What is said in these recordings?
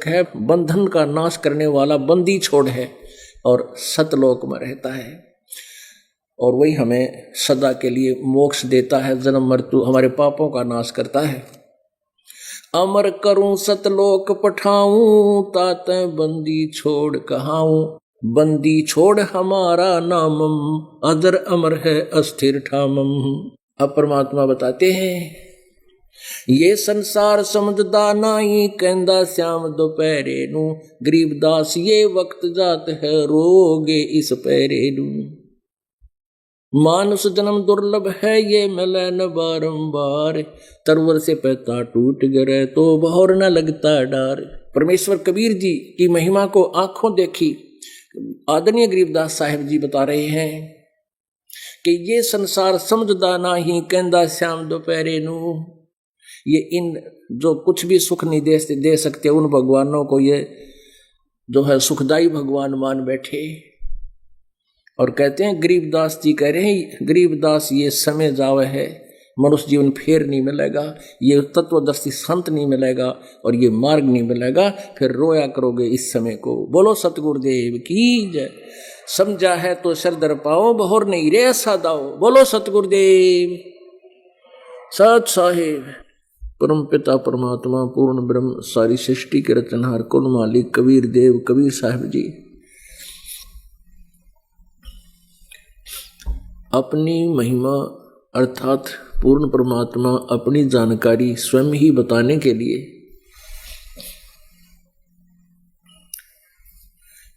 है, बंधन का नाश करने वाला बंदी छोड़ है और सतलोक में रहता है। और वही हमें सदा के लिए मोक्ष देता है, जन्म मृत्यु हमारे पापों का नाश करता है। अमर करूं सतलोक पठाऊं, तात बंदी छोड़ कहाऊं, बंदी छोड़ हमारा नामम, अदर अमर है अस्थिर ठामम। अब परमात्मा बताते हैं, ये संसार समझदा नाई, कहंदा श्याम दोपहरे नू, गरीबदास ये वक्त जात है, रोगे इस पैरे नू। मानुष जन्म दुर्लभ है, ये मिले न बारंबार, तरवर से पैता टूट गए तो बहुर न लगता डार। परमेश्वर कबीर जी की महिमा को आंखों देखी आदरणीय गरीबदास साहिब जी बता रहे हैं कि ये संसार समझदा नाही, कहंदा श्याम दोपहरे नू। ये इन जो कुछ भी सुख नहीं दे सकते उन भगवानों को ये जो है सुखदाई भगवान मान बैठे। और कहते हैं, गरीबदास जी कह रहे हैं, गरीबदास ये समय जावे है, मनुष्य जीवन फिर नहीं मिलेगा, ये तत्वदर्शी संत नहीं मिलेगा और ये मार्ग नहीं मिलेगा, फिर रोया करोगे इस समय को। बोलो सतगुरुदेव की जय। समझा है तो सर दर पाओ, बहुर नहीं रे ऐसा दाओ। बोलो सतगुरुदेव सत साहिब। परम पिता परमात्मा पूर्ण ब्रह्म सारी सृष्टि के रचनहार कुल मालिक कबीर देव कबीर साहिब जी अपनी महिमा अर्थात पूर्ण परमात्मा अपनी जानकारी स्वयं ही बताने के लिए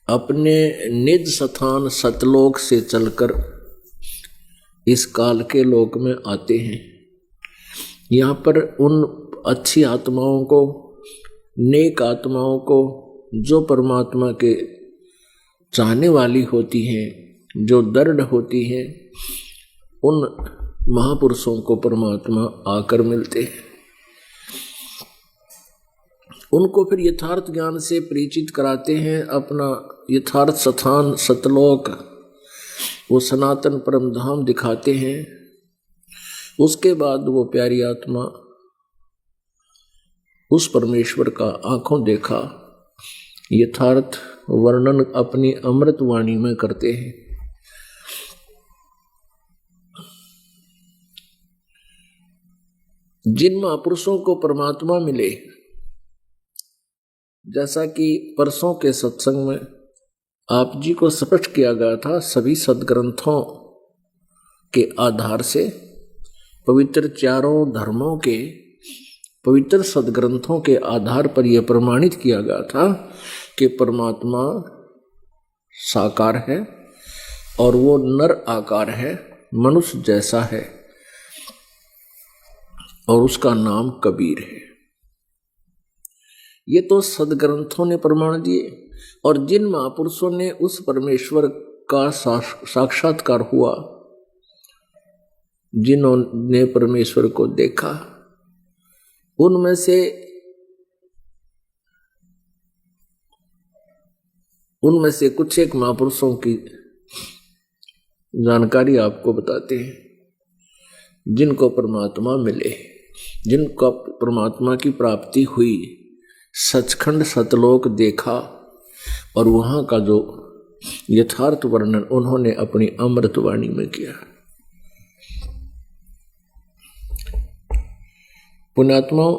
अपने निज स्थान सतलोक से चलकर इस काल के लोक में आते हैं। यहाँ पर उन अच्छी आत्माओं को, नेक आत्माओं को, जो परमात्मा के चाहने वाली होती हैं, जो दृढ़ होती हैं, उन महापुरुषों को परमात्मा आकर मिलते हैं। उनको फिर यथार्थ ज्ञान से परिचित कराते हैं, अपना यथार्थ स्थान सतलोक, वो सनातन परम धाम दिखाते हैं। उसके बाद वो प्यारी आत्मा उस परमेश्वर का आंखों देखा यथार्थ वर्णन अपनी अमृत वाणी में करते हैं। जिन महापुरुषों को परमात्मा मिले, जैसा कि परसों के सत्संग में आप जी को स्पष्ट किया गया था, सभी सदग्रंथों के आधार से, पवित्र चारों धर्मों के पवित्र सदग्रंथों के आधार पर यह प्रमाणित किया गया था कि परमात्मा साकार है और वो नर आकार है, मनुष्य जैसा है और उसका नाम कबीर है। ये तो सदग्रंथों ने प्रमाण दिए। और जिन महापुरुषों ने उस परमेश्वर का साक्षात्कार हुआ, जिन्होंने परमेश्वर को देखा, उनमें से कुछ एक महापुरुषों की जानकारी आपको बताते हैं, जिनको परमात्मा मिले, जिनको परमात्मा की प्राप्ति हुई, सचखंड सतलोक देखा और वहां का जो यथार्थ वर्णन उन्होंने अपनी अमृतवाणी में किया। पुण्यात्माओं,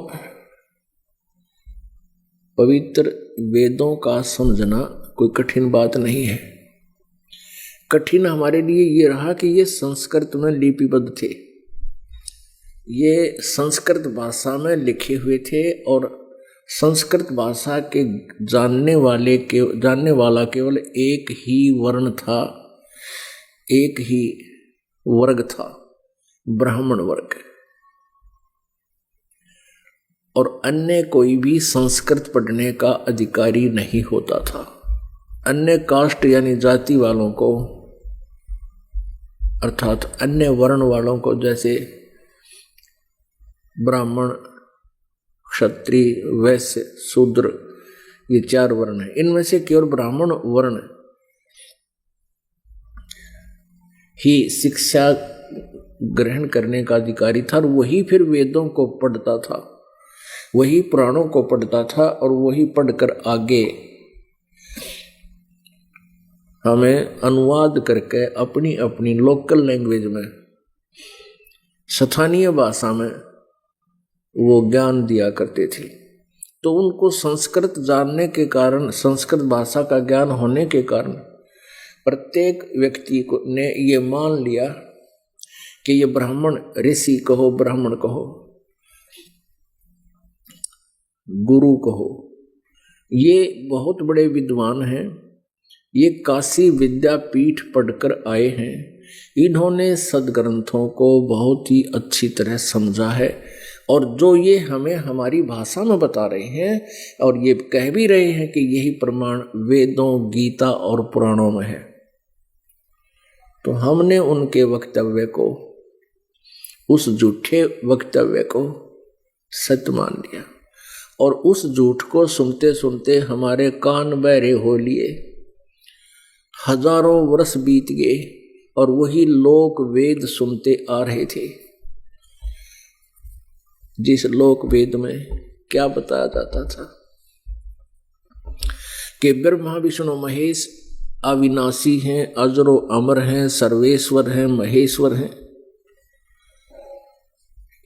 पवित्र वेदों का समझना कोई कठिन बात नहीं है। कठिन हमारे लिए ये रहा कि ये संस्कृत में लिपिबद्ध थे, ये संस्कृत भाषा में लिखे हुए थे और संस्कृत भाषा के जानने वाला केवल एक ही वर्ण था, एक ही वर्ग था, ब्राह्मण वर्ग। और अन्य कोई भी संस्कृत पढ़ने का अधिकारी नहीं होता था। अन्य कास्ट यानी जाति वालों को, अर्थात अन्य वर्ण वालों को, जैसे ब्राह्मण, क्षत्रिय, वैश्य, शूद्र, ये चार वर्ण हैं। इनमें से केवल ब्राह्मण वर्ण ही शिक्षा ग्रहण करने का अधिकारी था और वही फिर वेदों को पढ़ता था। वही पुराणों को पढ़ता था और वही पढ़कर आगे हमें अनुवाद करके अपनी अपनी लोकल लैंग्वेज में, स्थानीय भाषा में वो ज्ञान दिया करते थे। तो उनको संस्कृत जानने के कारण, संस्कृत भाषा का ज्ञान होने के कारण प्रत्येक व्यक्ति को ने ये मान लिया कि ये ब्राह्मण, ऋषि कहो, ब्राह्मण कहो, गुरु कहो, ये बहुत बड़े विद्वान हैं, ये काशी विद्यापीठ पढ़कर आए हैं, इन्होंने सदग्रंथों को बहुत ही अच्छी तरह समझा है और जो ये हमें हमारी भाषा में बता रहे हैं और ये कह भी रहे हैं कि यही प्रमाण वेदों, गीता और पुराणों में है। तो हमने उनके वक्तव्य को, उस झूठे वक्तव्य को सत्य मान लिया और उस झूठ को सुनते सुनते हमारे कान बहरे हो लिए। हजारों वर्ष बीत गए और वही लोक वेद सुनते आ रहे थे, जिस लोक वेद में क्या बताया जाता था कि ब्रह्मा विष्णु महेश अविनाशी हैं, अजरो अमर हैं, सर्वेश्वर हैं, महेश्वर हैं,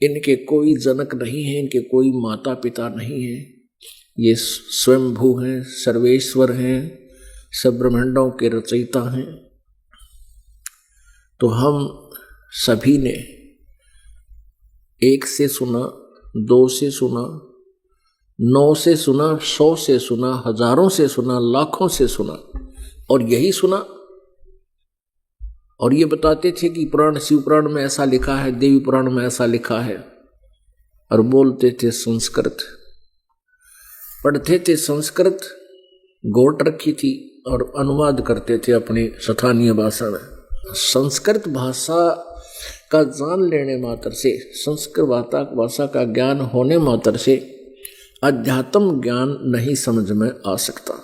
इनके कोई जनक नहीं है, इनके कोई माता पिता नहीं है, ये स्वयंभू हैं, सर्वेश्वर हैं, सब ब्रह्मांडों के रचयिता हैं। तो हम सभी ने एक से सुना, दो से सुना, 9 से सुना, 100 से सुना, हजारों से सुना, लाखों से सुना और यही सुना और ये बताते थे कि पुराण, शिव पुराण में ऐसा लिखा है, देवी पुराण में ऐसा लिखा है और बोलते थे संस्कृत, पढ़ते थे संस्कृत, घोट रखी थी और अनुवाद करते थे अपनी स्थानीय भाषा में। संस्कृत भाषा का जान लेने मात्र से, संस्कृत भाषा का ज्ञान होने मात्र से अध्यात्म ज्ञान नहीं समझ में आ सकता।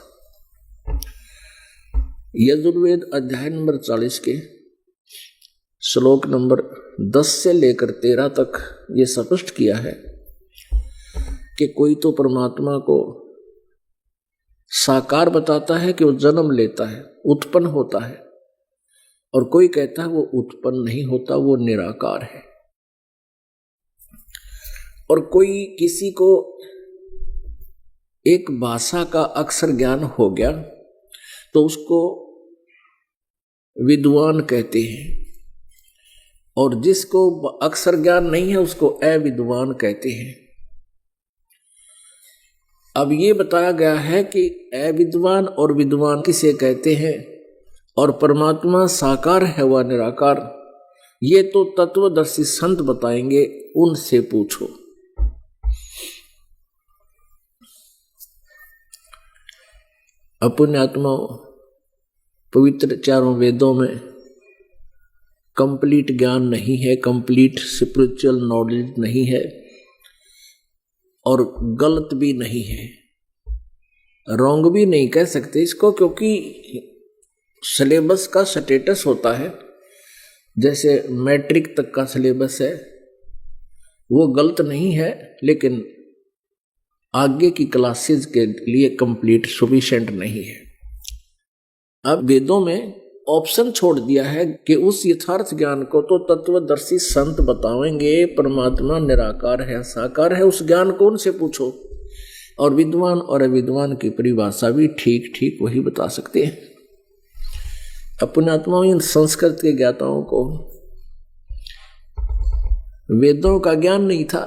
यजुर्वेद अध्याय नंबर 40 के श्लोक नंबर 10 से लेकर 13 तक ये स्पष्ट किया है कि कोई तो परमात्मा को साकार बताता है कि वो जन्म लेता है, उत्पन्न होता है, और कोई कहता है वो उत्पन्न नहीं होता, वो निराकार है। और कोई किसी को एक भाषा का अक्षर ज्ञान हो गया तो उसको विद्वान कहते हैं, और जिसको अक्षर ज्ञान नहीं है उसको अविद्वान कहते हैं। अब ये बताया गया है कि अविद्वान और विद्वान किसे कहते हैं और परमात्मा साकार है व निराकार, ये तो तत्वदर्शी संत बताएंगे, उनसे पूछो। अपने आत्मा पवित्र चारों वेदों में कंप्लीट ज्ञान नहीं है, कंप्लीट स्पिरिचुअल नॉलेज नहीं है और गलत भी नहीं है, रॉन्ग भी नहीं कह सकते इसको, क्योंकि सिलेबस का स्टेटस होता है। जैसे मैट्रिक तक का सिलेबस है, वो गलत नहीं है, लेकिन आगे की क्लासेस के लिए कंप्लीट सफिशिएंट नहीं है। अब वेदों में ऑप्शन छोड़ दिया है कि उस यथार्थ ज्ञान को तो तत्वदर्शी संत बताएंगे, परमात्मा निराकार है, साकार है, उस ज्ञान को उनसे पूछो। और विद्वान और अविद्वान की परिभाषा भी ठीक ठीक वही बता सकते हैं। अपने आत्मा इन संस्कृत के ज्ञाताओं को वेदों का ज्ञान नहीं था।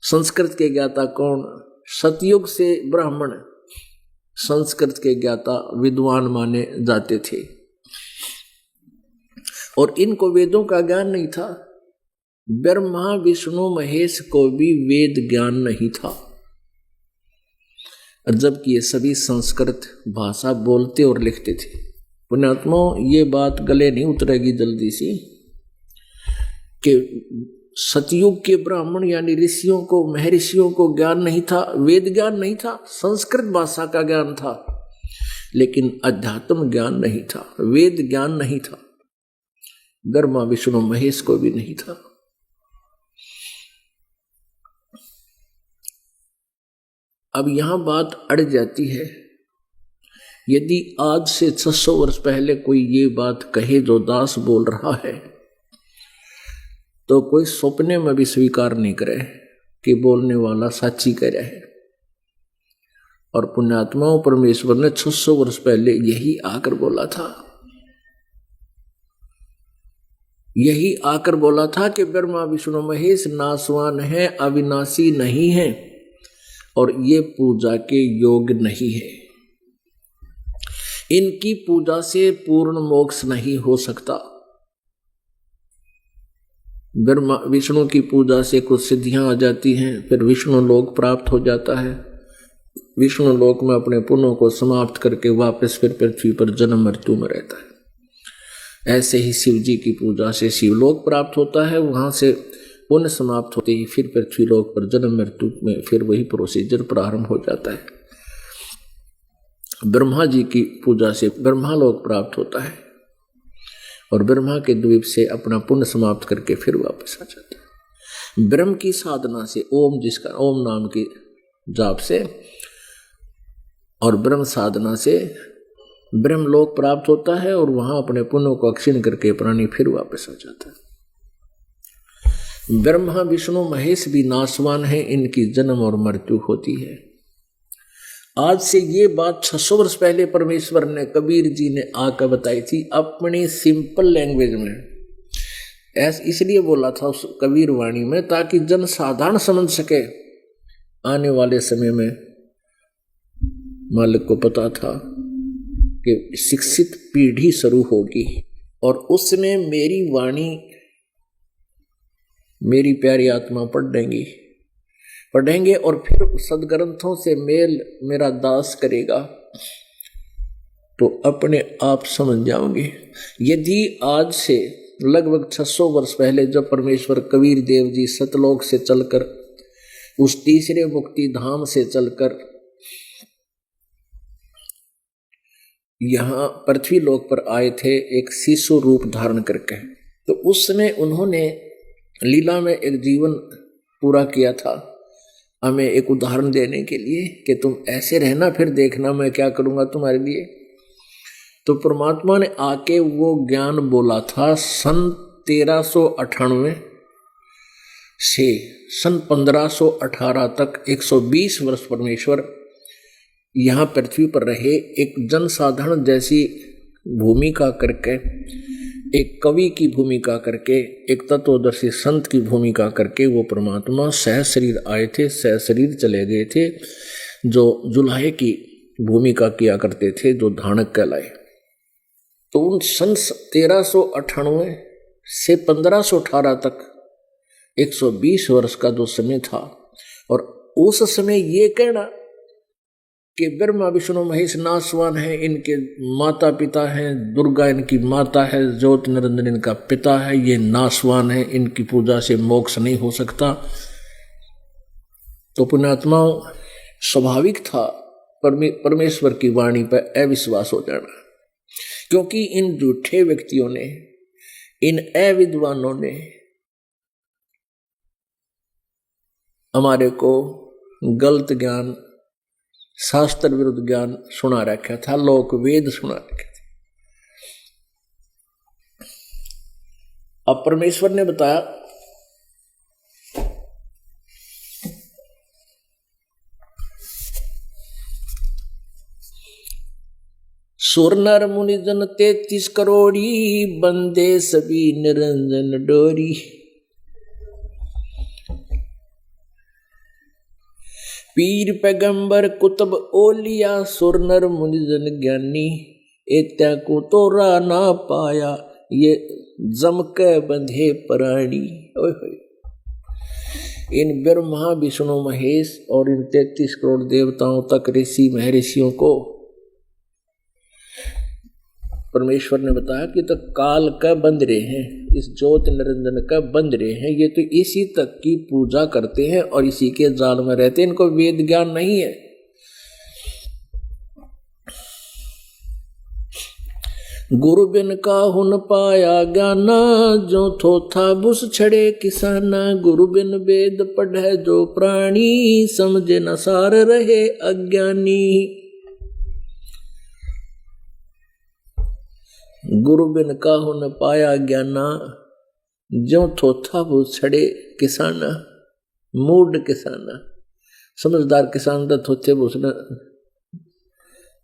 संस्कृत के ज्ञाता कौन? सतयुग से ब्राह्मण संस्कृत के ज्ञाता विद्वान माने जाते थे, और इनको वेदों का ज्ञान नहीं था। ब्रह्मा विष्णु महेश को भी वेद ज्ञान नहीं था, जबकि ये सभी संस्कृत भाषा बोलते और लिखते थे। पुण्यात्मा, ये बात गले नहीं उतरेगी जल्दी सी कि सतयुग के ब्राह्मण यानी ऋषियों को, महर्षियों को ज्ञान नहीं था, वेद ज्ञान नहीं था, संस्कृत भाषा का ज्ञान था, लेकिन अध्यात्म ज्ञान नहीं था, वेद ज्ञान नहीं था, ब्रह्मा विष्णु महेश को भी नहीं था। अब यहां बात अड़ जाती है। यदि आज से 600 वर्ष पहले कोई ये बात कहे जो दास बोल रहा है, तो कोई सपने में भी स्वीकार नहीं करे कि बोलने वाला सच्ची कह रहा है। और पुण्यात्माओं, परमेश्वर ने 600 वर्ष पहले यही आकर बोला था, यही आकर बोला था कि ब्रह्मा विष्णु महेश नासवान है, अविनाशी नहीं है और ये पूजा के योग्य नहीं है। इनकी पूजा से पूर्ण मोक्ष नहीं हो सकता। ब्रह्मा विष्णु की पूजा से कुछ सिद्धियां आ जाती हैं, फिर विष्णु लोक प्राप्त हो जाता है। विष्णु लोक में अपने पुण्यों को समाप्त करके वापस फिर पृथ्वी पर जन्म मृत्यु में रहता है। ऐसे ही शिव जी की पूजा से शिवलोक प्राप्त होता है, वहां से पुण्य समाप्त होते ही फिर पृथ्वी लोक पर जन्म मृत्यु में फिर वही प्रोसीजर प्रारंभ हो जाता है। ब्रह्मा जी की पूजा से ब्रह्मा लोक प्राप्त होता है और ब्रह्मा के द्वीप से अपना पुण्य समाप्त करके फिर वापस आ जाता है। ब्रह्म की साधना से, ओम जिसका ओम नाम के जाप से और ब्रह्म साधना से ब्रह्म लोक प्राप्त होता है और वहां अपने पुण्यों को अक्षीण करके प्राणी फिर वापस आ जाता है। ब्रह्मा विष्णु महेश भी नासवान है, इनकी जन्म और मृत्यु होती है। आज से ये बात 600 वर्ष पहले परमेश्वर ने, कबीर जी ने आकर बताई थी अपनी सिंपल लैंग्वेज में। इसलिए बोला था उस कबीर वाणी में ताकि जन साधारण समझ सके। आने वाले समय में मालिक को पता था कि शिक्षित पीढ़ी शुरू होगी और उसमें मेरी वाणी, मेरी प्यारी आत्मा पढ़ेंगे और फिर सदग्रंथों से मेल मेरा दास करेगा तो अपने आप समझ जाओगे। यदि आज से लगभग 600 वर्ष पहले जब परमेश्वर कबीर देव जी सतलोक से चलकर उस तीसरे मुक्ति धाम से चलकर यहाँ पृथ्वी लोक पर आए थे एक शिशु रूप धारण करके, तो उस समय उन्होंने लीला में एक जीवन पूरा किया था हमें एक उदाहरण देने के लिए कि तुम ऐसे रहना, फिर देखना मैं क्या करूंगा तुम्हारे लिए। तो परमात्मा ने आके वो ज्ञान बोला था सन 1398 से सन 1518 तक 120 वर्ष परमेश्वर यहाँ पृथ्वी पर रहे। एक जनसाधारण जैसी भूमिका करके, एक कवि की भूमिका करके, एक तत्वदर्शी संत की भूमिका करके वो परमात्मा सह शरीर आए थे, सह शरीर चले गए थे, जो जुल्हे की भूमिका किया करते थे, जो धानक कहलाए। तो उन सन 1398 से 1518 तक 120 वर्ष का जो समय था, और उस समय ये कहना कि ब्रह्मा विष्णु महेश नासवान है, इनके माता पिता हैं, दुर्गा इनकी माता है, ज्योति निरंजन इनका पिता है, ये नासवान है, इनकी पूजा से मोक्ष नहीं हो सकता। तो पुण्यात्माओं, स्वाभाविक था परमेश्वर की वाणी पर अविश्वास हो जाना, क्योंकि इन झूठे व्यक्तियों ने, इन अविद्वानों ने हमारे को गलत ज्ञान, शास्त्र विरुद्ध ज्ञान सुना रखा था, लोक वेद सुना रखे थे। अब परमेश्वर ने बताया सुर नर मुनि जन 33 करोड़ी, बंदे सभी निरंजन डोरी। पीर पैगंबर कुतुब ओलिया, सुर नर मुनि जन ज्ञानी, एत्या को तोरा ना पाया, ये जम के बंधे प्राणी। इन ब्रह्मा विष्णु महेश और इन 33 करोड़ देवताओं तक ऋषि महर्षियों को परमेश्वर ने बताया कि तो काल का बंद रहे हैं, इस ज्योति निरंजन का बंद रहे हैं, ये तो इसी तक की पूजा करते हैं और इसी के जाल में रहते हैं, इनको वेद ज्ञान नहीं है। गुरु बिन काहू न पाया ज्ञाना, जो थोथा बुस छड़े किसाना। गुरु बिन वेद पढ़े जो प्राणी, समझे न सार रहे अज्ञानी। गुरु बिन काहू न पाया ज्ञाना, जो थोथा बुस छड़े किसाना। मूढ़ किसाना, समझदार किसान तो थोथे बुस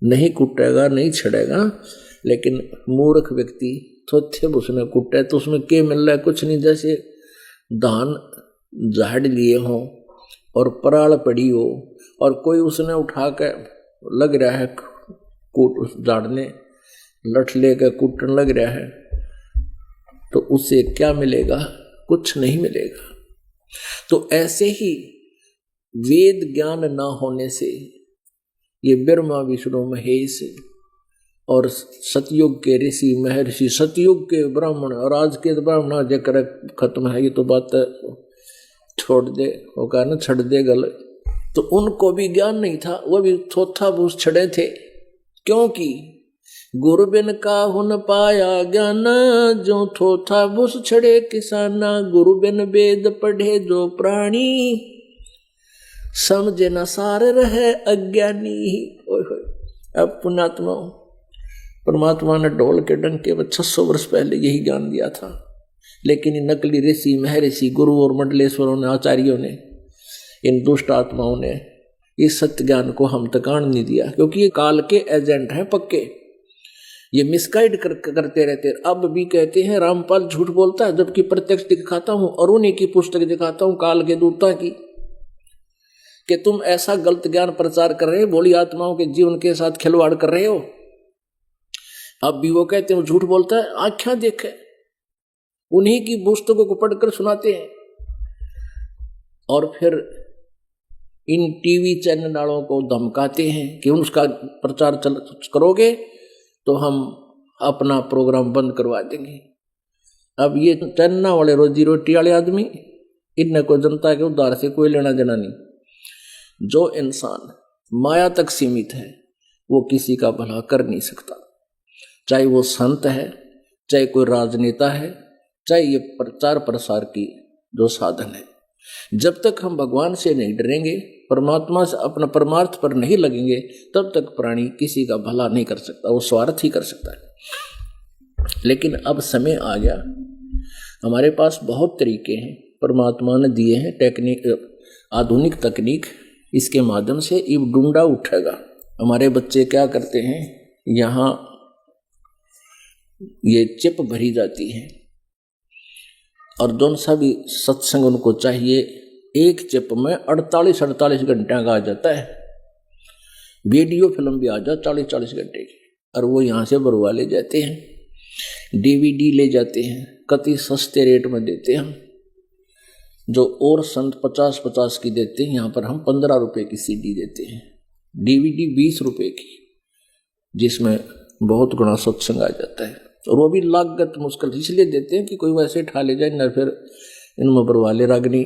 नहीं कुटेगा, नहीं छड़ेगा, लेकिन मूर्ख व्यक्ति थोथे उसने कुटे तो उसमें क्या मिल रहा है? कुछ नहीं। जैसे धान झाड़ लिए हो और पराल पड़ी हो और कोई उसने उठा कर लग रहा है कूट झाड़ने, लठ लेकर कूटने लग रहा है, तो उससे क्या मिलेगा? कुछ नहीं मिलेगा। तो ऐसे ही वेद ज्ञान ना होने से ये ब्रह्मा विष्णु महेश और सतयुग के ऋषि महर्षि, सतयुग के ब्राह्मण और आज के ब्राह्मण जकर खत्म है, ये तो बात छोड़ दे, होगा ना, छड़ दे गल। तो उनको भी ज्ञान नहीं था, वो भी थोथा बूस छड़े थे। क्योंकि गुरु बिन काहू न पाया ज्ञान, जो थोथा बूस छड़े किसाना। गुरु बिन वेद पढ़े जो प्राणी, समझे न सार रहे अज्ञानी। अब पुण्यात्मा, परमात्मा ने ढोल के डंके में 600 वर्ष पहले यही ज्ञान दिया था, लेकिन इन नकली ऋषि महर्षि गुरु और मंडलेश्वरों ने, आचार्यों ने, इन दुष्ट आत्माओं ने इस सत्य ज्ञान को हम तक आने नहीं दिया। क्योंकि ये काल के एजेंट हैं पक्के, ये मिसगाइड करते रहते। अब भी कहते हैं रामपाल झूठ बोलता है, जबकि प्रत्यक्ष दिखाता हूं और उन्हीं की पुस्तक दिखाता हूं काल के दूता की, कि तुम ऐसा गलत ज्ञान प्रचार कर रहे हो, भोली आत्माओं के जीवन के साथ खिलवाड़ कर रहे हो। अब भी वो कहते हैं झूठ बोलता है, आँखें देखे, उन्हीं की पुस्तकों को पढ़कर सुनाते हैं। और फिर इन टीवी चैनल वालों को धमकाते हैं कि उसका प्रचार करोगे तो हम अपना प्रोग्राम बंद करवा देंगे। अब ये चैनल वाले रोजी रोटी वाले आदमी, इनने को जनता के उद्धार से कोई लेना देना नहीं। जो इंसान माया तक सीमित है वो किसी का भला कर नहीं सकता, चाहे वो संत है, चाहे कोई राजनेता है, चाहे ये प्रचार प्रसार की जो साधन है। जब तक हम भगवान से नहीं डरेंगे, परमात्मा से अपना परमार्थ पर नहीं लगेंगे, तब तक प्राणी किसी का भला नहीं कर सकता, वो स्वार्थ ही कर सकता है। लेकिन अब समय आ गया, हमारे पास बहुत तरीके हैं परमात्मा ने दिए हैं, टेक्निक, आधुनिक तकनीक, इसके माध्यम से इब डूंडा उठेगा। हमारे बच्चे क्या करते हैं, यहाँ ये चिप भरी जाती है और दोनों सा भी सत्संग उनको चाहिए, एक चिप में 48 घंटे का आ जाता है। वीडियो फिल्म भी आ जाए 40 घंटे की, और वो यहाँ से भरवा ले जाते हैं, DVD ले जाते हैं, कति सस्ते रेट में देते हैं। जो और संत 50 की देते हैं, यहाँ पर हम 15 रुपए की CD देते हैं, DVD 20 रुपए की, जिसमें बहुत गुना सत्संग आ जाता है। और वो भी लागत मुश्किल इसलिए देते हैं कि कोई वैसे ठा ले जाए न, फिर इनमें बरवाले रागनी।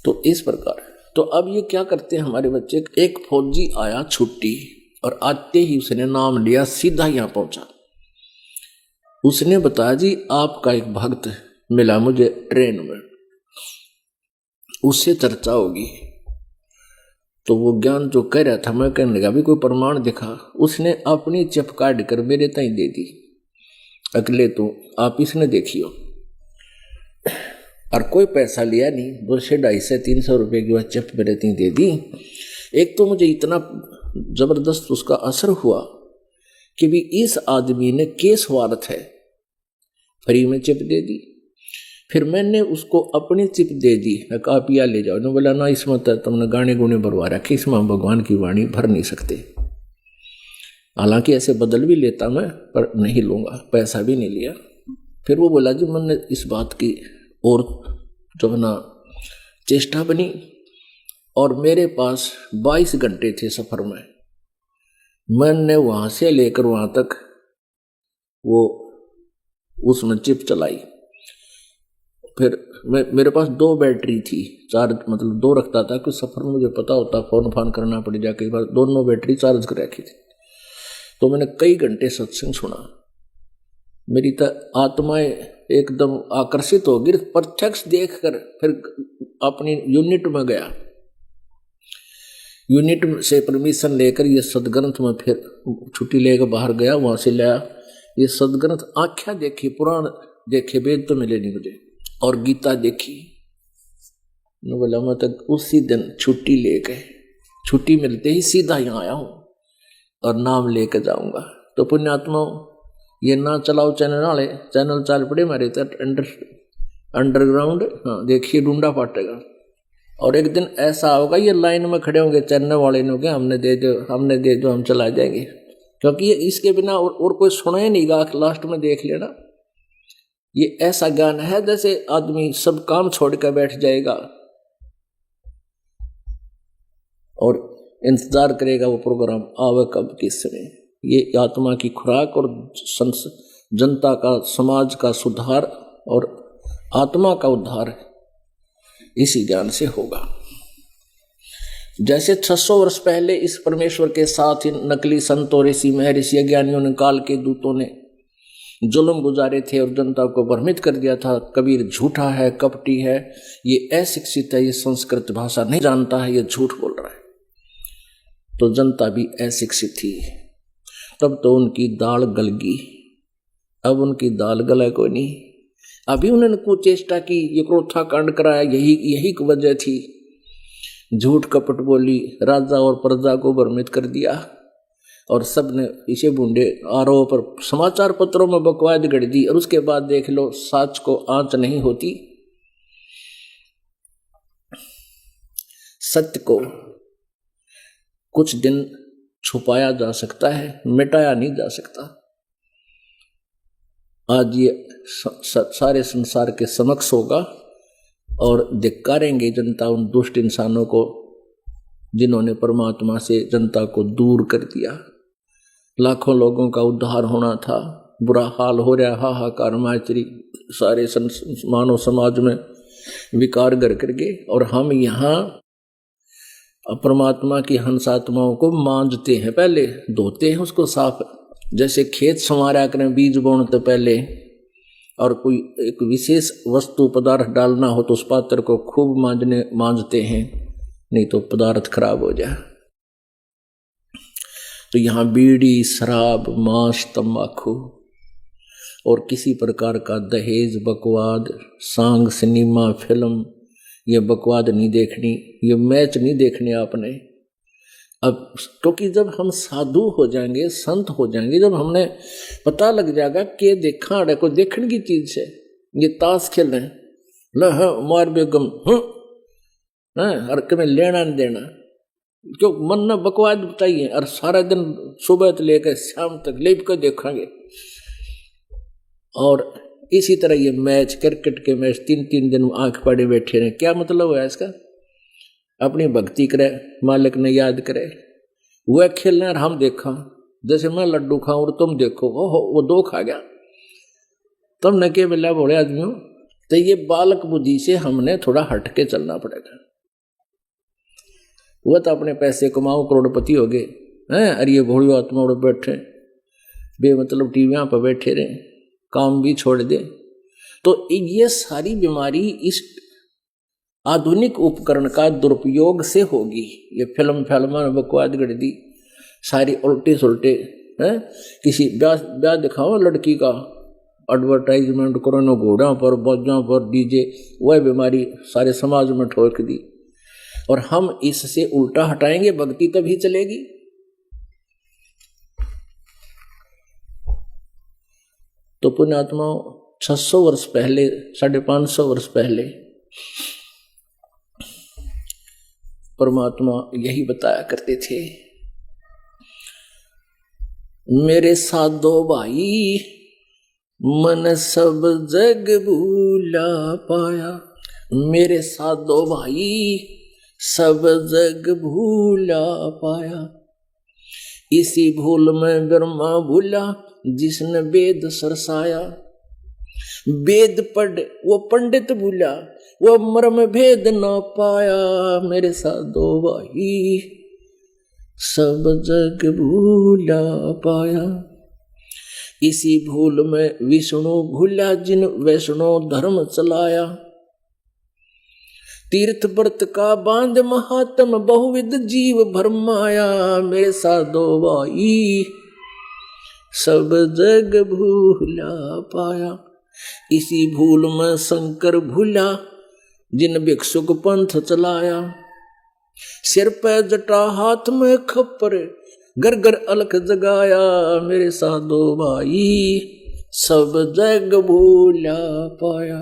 तो इस प्रकार, तो अब ये क्या करते हैं हमारे बच्चे, एक फौजी आया छुट्टी और आते ही उसने नाम लिया, सीधा यहाँ पहुंचा। उसने बताया जी आपका एक भक्त मिला मुझे ट्रेन में, उससे चर्चा होगी। तो वो ज्ञान जो कह रहा था, मैं कहने लगा भी कोई प्रमाण दिखा। उसने अपनी चिप काट कर मेरे ताई दे दी, अगले तो आप इसने देखियो, और कोई पैसा लिया नहीं, 250-300 रुपए की वह चिप मेरे ताई दे दी। एक तो मुझे इतना जबरदस्त उसका असर हुआ कि भी इस आदमी ने के स्वार्थ है, फ्री में चिप दे दी। फिर मैंने उसको अपनी चिप दे दी, आप या ले जाओ। बोला ना, इसमें तो तुमने गाने गुने भरवा रखे, इसमें हम भगवान की वाणी भर नहीं सकते। हालांकि ऐसे बदल भी लेता मैं, पर नहीं लूँगा, पैसा भी नहीं लिया। फिर वो बोला जी मैंने इस बात की और जो है ना चेष्टा बनी, और मेरे पास 22 घंटे थे सफ़र में। मैंने वहाँ से लेकर वहाँ तक वो उसमें चिप चलाई। फिर मेरे पास 2 बैटरी थी, चार्ज मतलब 2 रखता था कि सफ़र में मुझे पता होता फ़ोन फान करना पड़ जाए, कई बार दोनों बैटरी चार्ज कर रखी थी। तो मैंने कई घंटे सत्संग सुना। मेरी तो आत्माएं एकदम आकर्षित होगी, प्रत्यक्ष देखकर फिर अपनी यूनिट में गया। यूनिट से परमिशन लेकर ये सदग्रंथ में फिर छुट्टी लेकर बाहर गया, वहां से लाया ये सदग्रंथ, आख्या देखी, पुराण देखे, वेद तो मिले नहीं मुझे, और गीता देखी। बोला मैं तो उसी दिन छुट्टी ले गए, छुट्टी मिलते ही सीधा यहाँ आया हूँ और नाम लेकर जाऊंगा। तो पुण्यात्मा ये ना चलाओ चैनल वाले, चैनल चाल पड़े मारे अंडरग्राउंड, हाँ देखिए ढूंढा पाटेगा। और एक दिन ऐसा होगा ये लाइन में खड़े होंगे चैनल वाले ने के हमने दे दो हम चला जाएंगे, क्योंकि ये इसके बिना और कोई सुना ही नहीं गा। लास्ट में देख लेना, ये ऐसा ज्ञान है जैसे आदमी सब काम छोड़ कर बैठ जाएगा और इंतजार करेगा वो प्रोग्राम आवे कब किस समय। ये आत्मा की खुराक और जनता का, समाज का सुधार और आत्मा का उद्धार इसी ज्ञान से होगा। जैसे 600 वर्ष पहले इस परमेश्वर के साथ ही नकली संतों, ऋषि, महर्षि, ज्ञानियों ने, काल के दूतों ने जुल्म गुजारे थे और जनता को भ्रमित कर दिया था। कबीर झूठा है, कपटी है, ये अशिक्षित है, ये संस्कृत भाषा नहीं जानता है, ये झूठ बोल रहा है। तो जनता भी अशिक्षित थी, तब तो उनकी दाल गल गई। अब उनकी दाल गला कोई नहीं। अभी उन्होंने कुछ चेष्टा की, ये क्रोथा कांड कराया, यही वजह थी। झूठ कपट बोली, राजा और प्रजा को भ्रमित कर दिया और सब ने इसे बूंदे आरोप पर समाचार पत्रों में बकवाद गढ़ दी। और उसके बाद देख लो, साच को आंच नहीं होती। सत्य को कुछ दिन छुपाया जा सकता है, मिटाया नहीं जा सकता। आज ये सारे संसार के समक्ष होगा और धिक्कारेंगे जनता उन दुष्ट इंसानों को जिन्होंने परमात्मा से जनता को दूर कर दिया। लाखों लोगों का उद्धार होना था, बुरा हाल हो रहा, हाहाकार माचरी सारे मानव समाज में विकार घर करके। और हम यहाँ परमात्मा की हंसात्माओं को मांजते हैं, पहले धोते हैं उसको साफ, जैसे खेत संवारा करें बीज बोने तो पहले, और कोई एक विशेष वस्तु पदार्थ डालना हो तो उस पात्र को खूब मांजते हैं, नहीं तो पदार्थ खराब हो जाए। तो यहाँ बीड़ी, शराब, मांस, तंबाकू और किसी प्रकार का दहेज, बकवाद, सांग, सिनेमा, फिल्म, ये बकवाद नहीं देखनी, ये मैच नहीं देखने आपने। अब क्योंकि जब हम साधु हो जाएंगे, संत हो जाएंगे, जब हमने पता लग जाएगा कि देखा है कोई देखने की चीज है, ये ताश खेल रहे हैं, ल मार बेगम हर कभी लेना नहीं देना, क्यों मन न बकवाद बताइए, और सारा दिन सुबह से लेकर शाम तक लेप कर देखेंगे। और इसी तरह ये मैच, क्रिकेट के मैच 3-3 दिन आंख पड़े बैठे रहे, क्या मतलब है इसका? अपनी भक्ति करे, मालिक ने याद करे, वह खेलना और हम देखा। जैसे मैं लड्डू खाऊं और तुम देखो, वो 2 खा गया, तुमने क्या मिला बोले आदमियों। तो ये बालक बुद्धि से हमने थोड़ा हट के चलना पड़ेगा। वह तो अपने पैसे कमाओ, करोड़पति हो गए हैं, अरे ये भोड़ी आत्मा उड़ बैठे बेमतलब टीवियां पर बैठे रहे, काम भी छोड़ दे। तो ये सारी बीमारी इस आधुनिक उपकरण का दुरुपयोग से होगी। ये फिल्म बकवाद गढ़ दी, सारी उल्टे सुलटे हैं। किसी ब्याह दिखाओ लड़की का, एडवर्टाइजमेंट करो न, घोड़ा पर, बौजा पर, डीजे, वह बीमारी सारे समाज में ठोक दी। और हम इससे उल्टा हटाएंगे, भक्ति तभी चलेगी। तो पुण्यात्माओं, 600 वर्ष पहले, 550 वर्ष पहले परमात्मा यही बताया करते थे, मेरे साधो भाई मन सब जग भूला पाया, मेरे साधो भाई सब जग भूला पाया, इसी भूल में ब्रह्मा भूला जिसने वेद सरसाया। वेद पढ़ वो पंडित भूला, वो मर्म भेद न पाया, मेरे साधो भाई सब जग भूला पाया। इसी भूल में विष्णु भूला जिन वैष्णो धर्म चलाया। तीर्थ व्रत का बांध महात्म बहुविध जीव भरमाया। मेरे साधो भाई सब जग भूला पाया। इसी भूल में शंकर भूला जिन भिक्षुक पंथ चलाया। सिर पे जटा हाथ में खप्पर घर घर अलख जगाया। मेरे साधो भाई सब जग भूला पाया।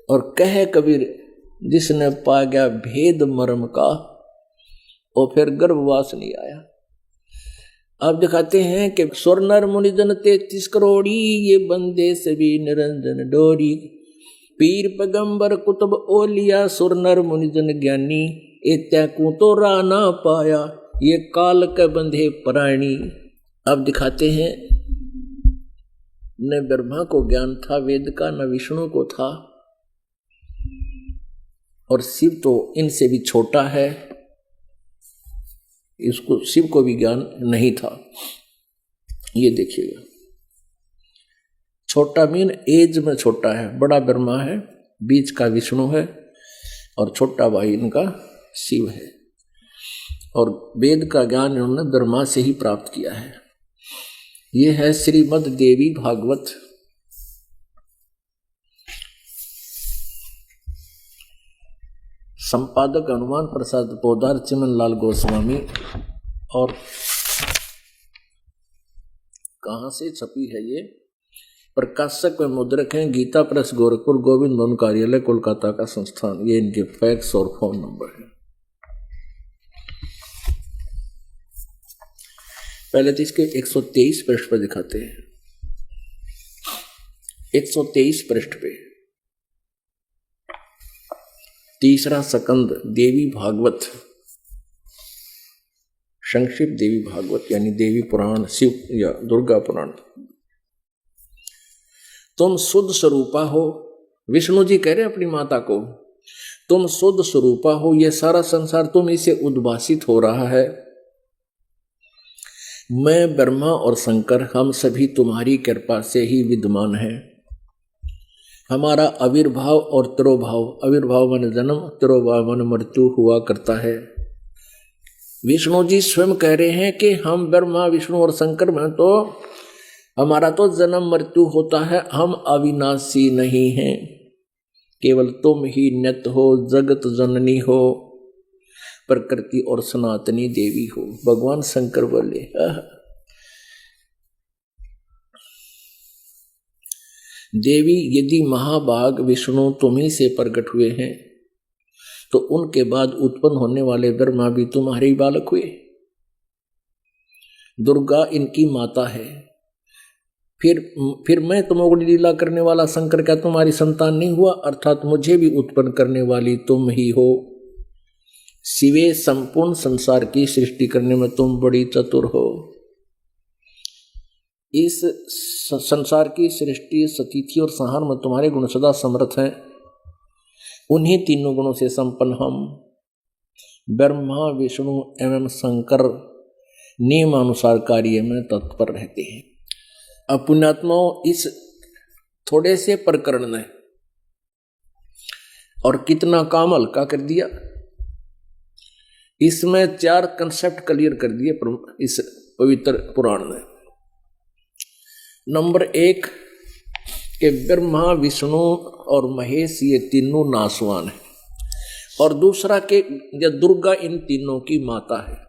और कहे कबीर जिसने पा गया भेद मर्म का वो फिर गर्भवास नहीं आया। अब दिखाते हैं कि स्वर नर मुनिजन 33 करोड़ी ये बंदे सभी निरंजन डोरी। पीर पैगंबर कुतुब ओलिया सुर नर मुनिजन ज्ञानी। इत्याकू तो राना पाया ये काल के बंधे प्राणी। अब दिखाते हैं न ब्रह्मा को ज्ञान था वेद का, न विष्णु को था, और शिव तो इनसे भी छोटा है, इसको शिव को भी ज्ञान नहीं था। ये देखिएगा, छोटा मीन एज में छोटा है, बड़ा ब्रह्मा है, बीच का विष्णु है और छोटा भाई इनका शिव है। और वेद का ज्ञान इन्होंने ब्रह्मा से ही प्राप्त किया है। ये है श्रीमद् देवी भागवत। संपादक हनुमान प्रसाद पोदार, चिमन लाल गोस्वामी। और कहाँ से छपी है ये? प्रकाशक व मुद्रक हैं गीता प्रेस गोरखपुर, गोविंद भवन कार्यालय कोलकाता का संस्थान। ये इनके फैक्स और फोन नंबर है। पहले तो इसके 123 पृष्ठ पर दिखाते हैं। 123 पृष्ठ पे तीसरा सकंद देवी भागवत, संक्षिप्त देवी भागवत यानी देवी पुराण, शिव या दुर्गा पुराण। तुम शुद्ध स्वरूपा हो, विष्णु जी कह रहे अपनी माता को, तुम शुद्ध स्वरूपा हो, यह सारा संसार तुम इसे उद्भासित हो रहा है। मैं ब्रह्मा और शंकर हम सभी तुम्हारी कृपा से ही विद्यमान हैं। हमारा आविर्भाव और तिरोभाव, आविर्भाव मन जन्म, तिरोभाव मन मृत्यु हुआ करता है। विष्णु जी स्वयं कह रहे हैं कि हम ब्रह्मा विष्णु और शंकर में तो हमारा तो जन्म मृत्यु होता है, हम अविनाशी नहीं हैं। केवल तुम ही नित्य हो, जगत जननी हो, प्रकृति और सनातनी देवी हो। भगवान शंकर बोले देवी यदि महाभाग विष्णु तुम्ही से प्रकट हुए हैं तो उनके बाद उत्पन्न होने वाले ब्रह्मा भी तुम्हारे ही बालक हुए। दुर्गा इनकी माता है। फिर मैं तुमोगुणी लीला करने वाला शंकर क्या तुम्हारी संतान नहीं हुआ? अर्थात मुझे भी उत्पन्न करने वाली तुम ही हो। शिवे संपूर्ण संसार की सृष्टि करने में तुम बड़ी चतुर हो। इस संसार की सृष्टि, स्थिति और संहार में तुम्हारे गुण सदा समर्थ हैं। उन्हीं तीनों गुणों से संपन्न हम ब्रह्मा विष्णु एवं शंकर नियमानुसार कार्य में तत्पर रहते हैं। अब पुण्यात्माओं, इस थोड़े से प्रकरण ने और कितना काम हल्का कर दिया। इसमें 4 कंसेप्ट क्लियर कर दिए इस पवित्र पुराण ने। नंबर 1 कि ब्रह्मा विष्णु और महेश ये तीनों नासवान हैं, और दूसरा कि दुर्गा इन तीनों की माता है।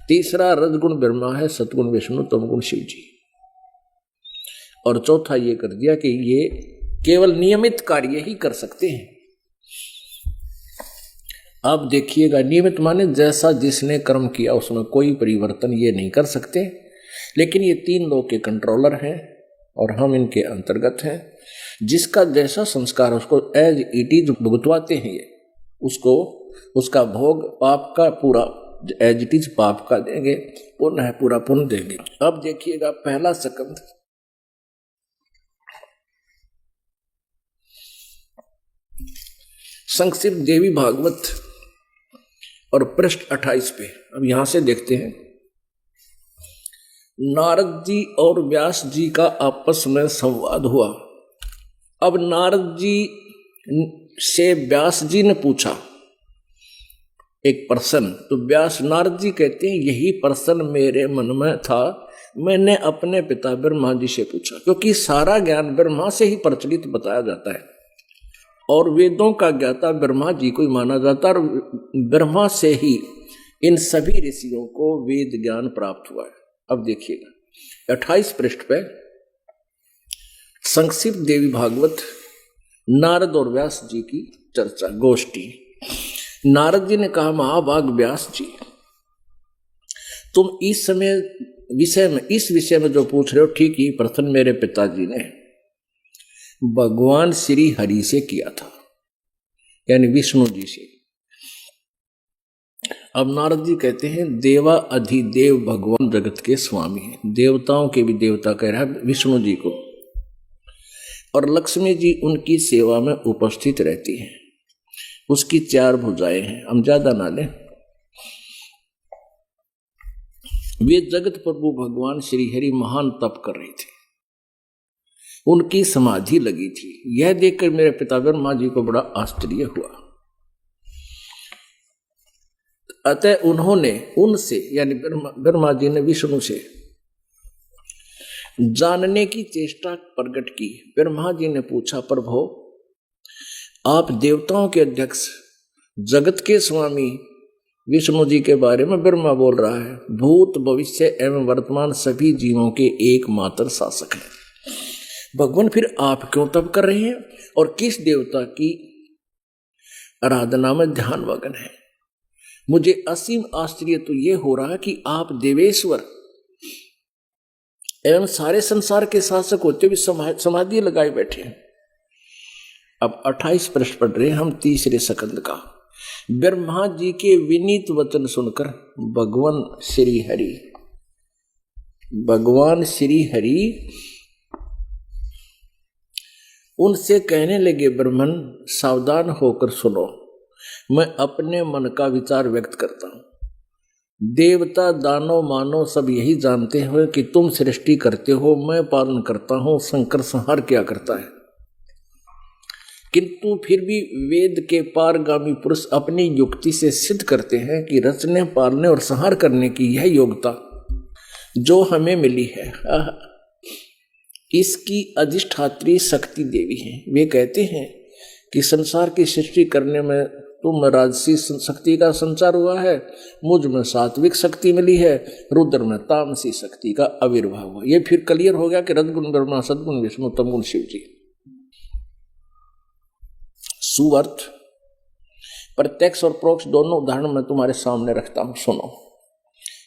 तीसरा रजगुण ब्रह्मा है, सतगुण विष्णु, तमगुण शिव जी। और चौथा ये कर दिया कि ये केवल नियमित कार्य ही कर सकते हैं। अब देखिएगा, नियमित माने जैसा जिसने कर्म किया उसमें कोई परिवर्तन ये नहीं कर सकते, लेकिन ये 3 लोग के कंट्रोलर हैं और हम इनके अंतर्गत हैं। जिसका जैसा संस्कार उसको एज इट इज भुगतवाते हैं, ये उसको उसका भोग पाप का पूरा एज इट इज पाप का देंगे, पुण्य है पूरा पुण्य देंगे। अब देखिएगा पहला सकंद, संक्षिप्त देवी भागवत और पृष्ठ 28 पे। अब यहां से देखते हैं नारद जी और व्यास जी का आपस में संवाद हुआ। अब नारद जी से व्यास जी ने पूछा एक प्रश्न, तो व्यास नारद जी कहते हैं यही प्रश्न मेरे मन में था, मैंने अपने पिता ब्रह्मा जी से पूछा, क्योंकि सारा ज्ञान ब्रह्मा से ही प्रचलित बताया जाता है और वेदों का ज्ञाता ब्रह्मा जी को ही माना जाता है और ब्रह्मा से ही इन सभी ऋषियों को वेद ज्ञान प्राप्त हुआ है। अब देखिएगा 28 पृष्ठ पे संक्षिप्त देवी भागवत नारद और व्यास जी की चर्चा गोष्ठी। नारद जी ने कहा, महाभाग व्यास जी, तुम इस विषय में जो पूछ रहे हो ठीक ही प्रश्न मेरे पिताजी ने भगवान श्री हरि से किया था, यानी विष्णु जी से। अब नारद जी कहते हैं देवा अधिदेव भगवान जगत के स्वामी हैं, देवताओं के भी देवता कह रहा है विष्णु जी को, और लक्ष्मी जी उनकी सेवा में उपस्थित रहती हैं, उसकी 4 भुजाएं हैं। हम ज्यादा ना लें। वे जगत प्रभु भगवान श्री हरि महान तप कर रहे थे, उनकी समाधि लगी थी। यह देखकर मेरे पिता ब्रह्मा जी को बड़ा आश्चर्य हुआ। अतः उन्होंने उनसे यानी ब्रह्मा जी ने विष्णु से जानने की चेष्टा प्रकट की। ब्रह्मा जी ने पूछा, प्रभु आप देवताओं के अध्यक्ष जगत के स्वामी विष्णु जी के बारे में ब्रह्मा बोल रहा है, भूत भविष्य एवं वर्तमान सभी जीवों के एकमात्र शासक हैं। भगवान फिर आप क्यों तप कर रहे हैं और किस देवता की आराधना में ध्यान मग्न है? मुझे असीम आश्चर्य तो ये हो रहा है कि आप देवेश्वर एवं सारे संसार के शासक होते हुए समाधि लगाए बैठे हैं। अब 28 पृष्ठ पढ़ रहे हम 3 स्कंद का। ब्रह्मा जी के विनीत वचन सुनकर भगवान श्री हरि उनसे कहने लगे, ब्रह्मन सावधान होकर सुनो, मैं अपने मन का विचार व्यक्त करता हूं। देवता दानव मानव सब यही जानते हो कि तुम सृष्टि करते हो, मैं पालन करता हूं, शंकर संहार क्या करता है। किंतु फिर भी वेद के पारगामी पुरुष अपनी युक्ति से सिद्ध करते हैं कि रचने पालने और संहार करने की यह योग्यता जो हमें मिली है इसकी अधिष्ठात्री शक्ति देवी है। वे कहते हैं कि संसार की सृष्टि करने में तुम राजसी शक्ति का संचार हुआ है, मुझ में सात्विक शक्ति मिली है, रुद्र में तामसी शक्ति का आविर्भाव हुआ। ये फिर क्लियर हो गया कि रजगुण ब्रह्मा, सदगुण विष्णु, तमगुण शिव जी। सुअर्थ प्रत्यक्ष और प्रोक्ष दोनों उदाहरण मैं तुम्हारे सामने रखता हूं, सुनो।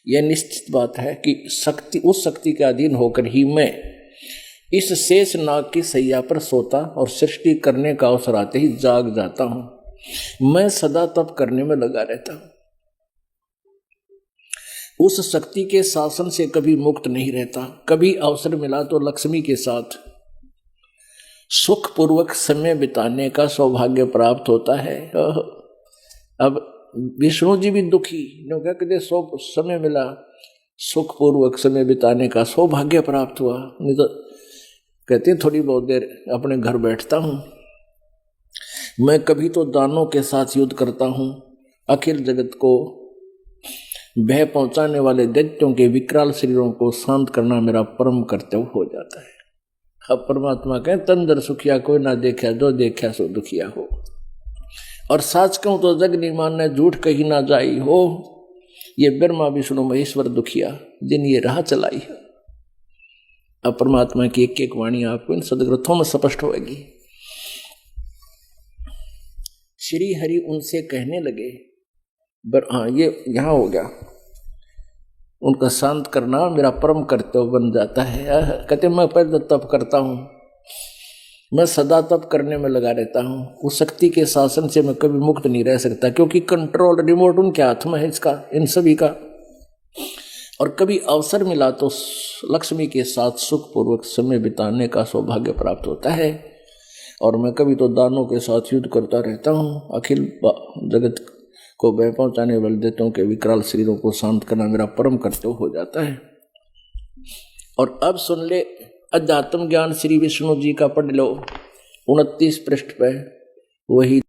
यह निश्चित बात है कि शक्ति उस शक्ति के अधीन होकर ही मैं इस शेष नाग की सैया पर सोता और सृष्टि करने का अवसर आते ही जाग जाता हूं। मैं सदा तप करने में लगा रहता हूं, उस शक्ति के शासन से कभी मुक्त नहीं रहता। कभी अवसर मिला तो लक्ष्मी के साथ सुखपूर्वक समय बिताने का सौभाग्य प्राप्त होता है। अब विष्णु जी भी दुखी ने क्या कहते, समय मिला, सुखपूर्वक समय बिताने का सौभाग्य प्राप्त हुआ, नहीं तो कहते हैं थोड़ी बहुत देर अपने घर बैठता हूं। मैं कभी तो दानों के साथ युद्ध करता हूं, अखिल जगत को भय पहुंचाने वाले दैत्यों के विकराल शरीरों को शांत करना मेरा परम कर्तव्य हो जाता है। अब परमात्मा कहें, तंदर सुखिया कोई ना देखा, जो देखा सो दुखिया हो। और साच कहूं तो जग नहीं मानने, झूठ कही ना जाई हो। ये ब्रह्मा विष्णु महेश्वर दुखिया जिन ये राह चलाई है। अब परमात्मा की एक एक वाणी आपको इन सदग्रंथों में स्पष्ट होगी। श्री हरि उनसे कहने लगे, ये यहां हो गया, उनका शांत करना मेरा परम कर्तव्य बन जाता है। कहते मैं पहले तप करता हूं, मैं सदा तप करने में लगा रहता हूं, उस शक्ति के शासन से मैं कभी मुक्त नहीं रह सकता, क्योंकि कंट्रोल रिमोट उनके हाथ में है इसका, इन सभी का। और कभी अवसर मिला तो लक्ष्मी के साथ सुखपूर्वक समय बिताने का सौभाग्य प्राप्त होता है। और मैं कभी तो दानों के साथ युद्ध करता रहता हूँ, अखिल जगत को भय पहुंचाने वाले दैत्यों के विकराल शरीरों को शांत करना मेरा परम कर्तव्य हो जाता है। और अब सुन ले अध्यात्म ज्ञान श्री विष्णु जी का पढ़ लो 29 पृष्ठ पे, वही